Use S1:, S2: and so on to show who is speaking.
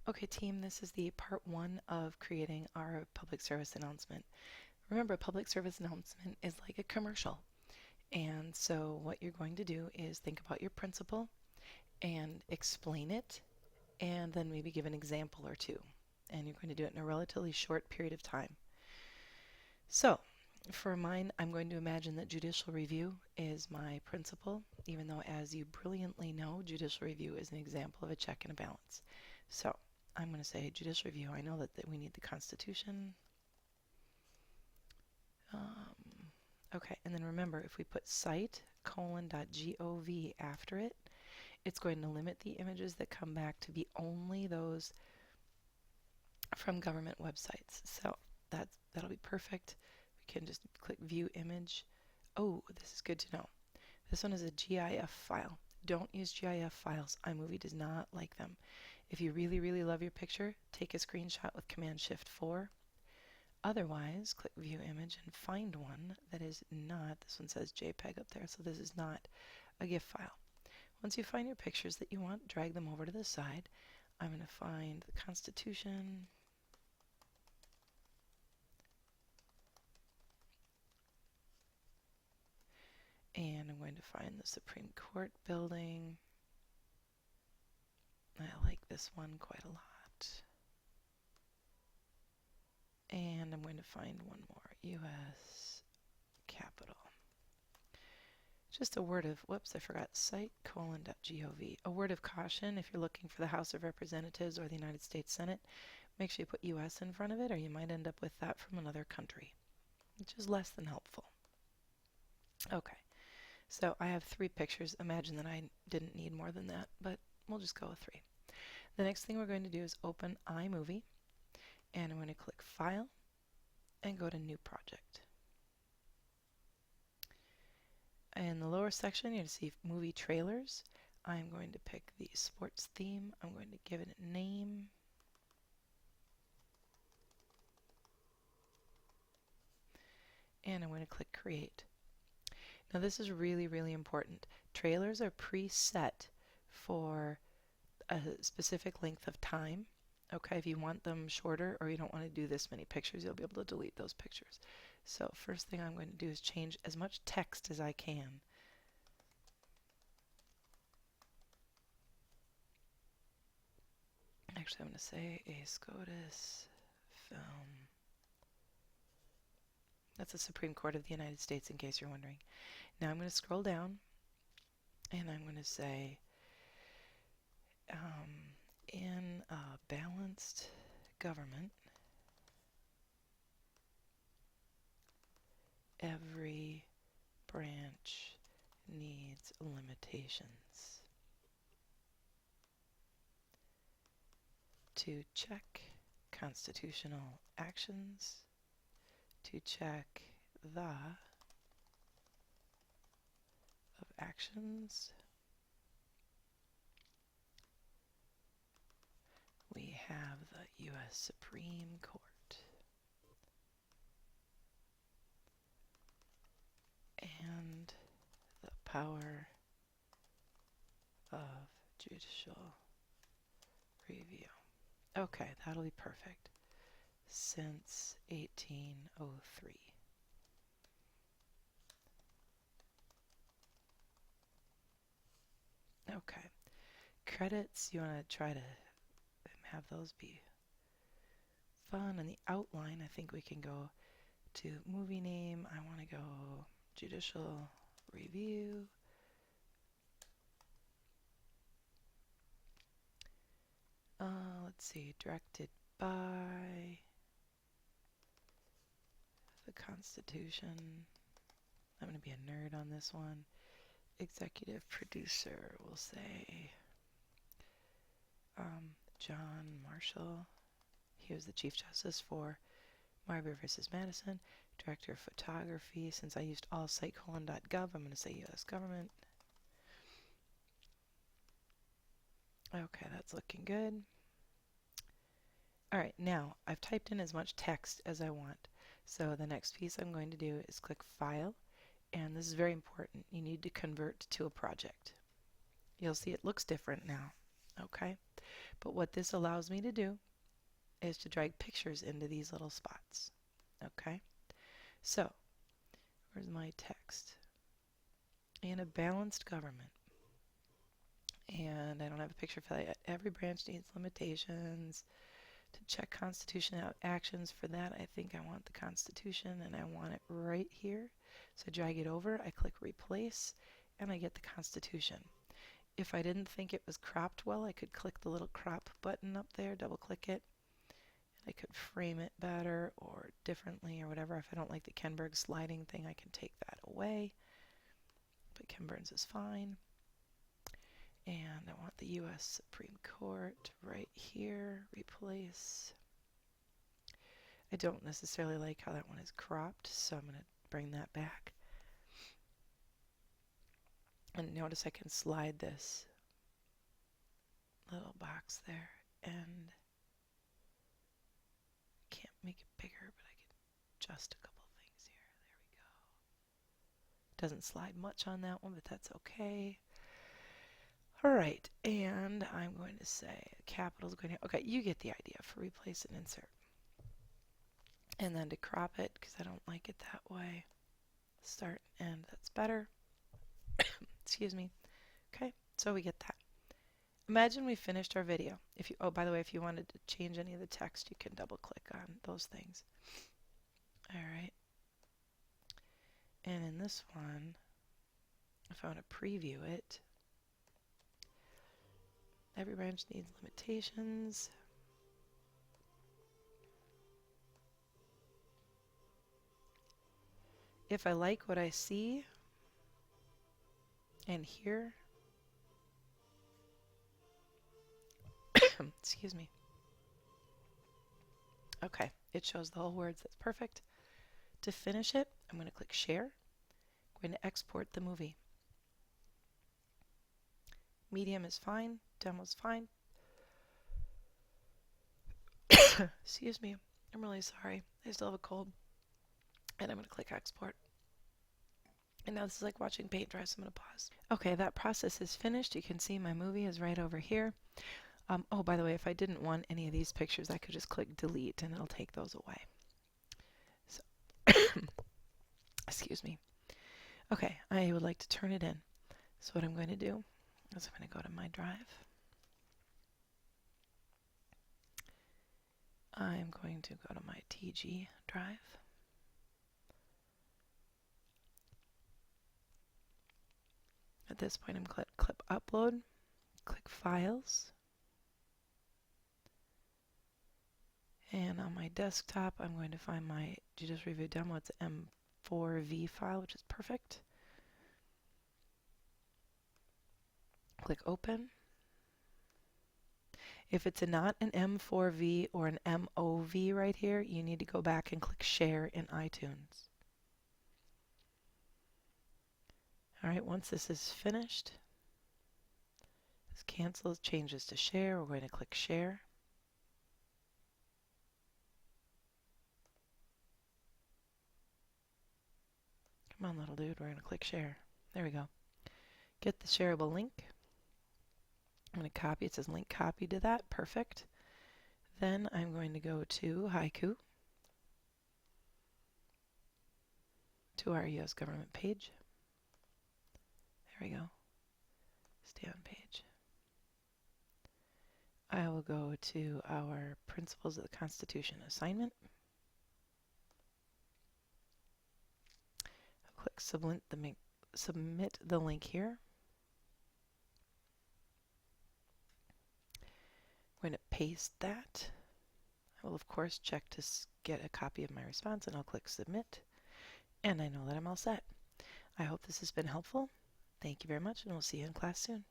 S1: Okay, team, this is the part one of creating our public service announcement. Remember, a public service announcement is like a commercial. And so what you're going to do is think about your principle and explain it, and then maybe give an example or two. And you're going to do it in a relatively short period of time. So for mine, I'm going to imagine that judicial review is my principle, even though, as you brilliantly know, judicial review is an example of a check and a balance. So I'm going to say judicial review. I know that we need the Constitution. Okay, and then remember, if we put cite :.gov after it, it's going to limit the images that come back to be only those from government websites. So that'll be perfect. We can just click view image. Oh, this is good to know. This one is a GIF file. Don't use GIF files. iMovie does not like them. If you really, really love your picture, take a screenshot with Command-Shift-4. Otherwise, click view image and find one that is not, this one says JPEG up there, so this is not a GIF file. Once you find your pictures that you want, drag them over to the side. I'm going to find the Constitution. And I'm going to find the Supreme Court building. I like this one quite a lot. And I'm going to find one more, U.S. Capitol. Just a word of, whoops, I forgot, cite:.gov. A word of caution, if you're looking for the House of Representatives or the United States Senate, make sure you put U.S. in front of it, or you might end up with that from another country, which is less than helpful. Okay, so I have 3 pictures. Imagine that I didn't need more than that, but we'll just go with 3. The next thing we're going to do is open iMovie, and I'm going to click File and go to New Project. In the lower section, you're going to see movie trailers. I'm going to pick the sports theme. I'm going to give it a name. And I'm going to click Create. Now this is really, really important. Trailers are preset for a specific length of time. Okay, if you want them shorter or you don't want to do this many pictures, you'll be able to delete those pictures. So first thing I'm going to do is change as much text as I can. Actually, I'm going to say a SCOTUS film. That's the Supreme Court of the United States, in case you're wondering. Now I'm going to scroll down, and I'm going to say, in a balanced government, every branch needs limitations. To check constitutional actions, to check the of actions, we have the U.S. Supreme Court. And the power of judicial review. Okay, that'll be perfect. Since 1803. Okay. Credits, you want to try to have those be fun. And the outline, I think we can go to movie name. I want to go judicial review. Let's see, directed by the Constitution. I'm going to be a nerd on this one. Executive producer, we'll say John Marshall. He was the Chief Justice for Marbury versus Madison. Director of photography, since I used all cite:.gov, I'm going to say U.S. government. Okay, that's looking good. Alright, now I've typed in as much text as I want. So the next piece I'm going to do is click File, and this is very important. You need to convert to a project. You'll see it looks different now. Okay, But what this allows me to do is to drag pictures into these little spots. Okay, so where's my text? In a balanced government. And I don't have a picture for that yet. Every branch needs limitations. To check constitutional actions for that, I think I want the Constitution, and I want it right here. So I drag it over, I click replace, and I get the Constitution. If I didn't think it was cropped well, I could click the little crop button up there, double click it. I could frame it better or differently or whatever. If I don't like the Ken Burns sliding thing, I can take that away. But Ken Burns is fine. And I want the U.S. Supreme Court right here, replace. I don't necessarily like how that one is cropped, so I'm going to bring that back. And notice I can slide this little box there, and can't make it bigger, but I can adjust a couple things here. There we go. Doesn't slide much on that one, but that's okay. All right, and I'm going to say capital is going to, okay, you get the idea for replace and insert. And then to crop it, because I don't like it that way, start and end, that's better. Excuse me. Okay, so we get that. Imagine we finished our video. If you, oh, by the way, if you wanted to change any of the text, you can double click on those things. All right. And in this one, if I want to preview it, every branch needs limitations. If I like what I see and hear, excuse me. Okay, it shows the whole words. That's perfect. To finish it, I'm going to click share. I'm going to export the movie. Medium is fine. Demo is fine. Excuse me. I'm really sorry. I still have a cold. And I'm going to click export. And now this is like watching paint dry, so I'm going to pause. Okay, that process is finished. You can see my movie is right over here. Oh, by the way, if I didn't want any of these pictures, I could just click delete and it'll take those away. So, excuse me. Okay, I would like to turn it in. So what I'm going to do is I'm going to go to my drive. I'm going to go to my TG drive. At this point, I'm going to click upload, click files. And on my desktop, I'm going to find my Just Review Demo. It's an M4V file, which is perfect. Click Open. If it's not an M4V or an MOV right here, you need to go back and click Share in iTunes. All right, once this is finished, this cancels, changes to Share. We're going to click Share. Come on, little dude, we're going to click Share. There we go. Get the shareable link. I'm going to copy. It says link copy to that. Perfect. Then I'm going to go to Haiku, to our U.S. government page. There we go. Stay on page. I will go to our Principles of the Constitution assignment. I'll click submit the link here. I'm going to paste that. I will, of course, check to get a copy of my response, and I'll click submit. And I know that I'm all set. I hope this has been helpful. Thank you very much, and we'll see you in class soon.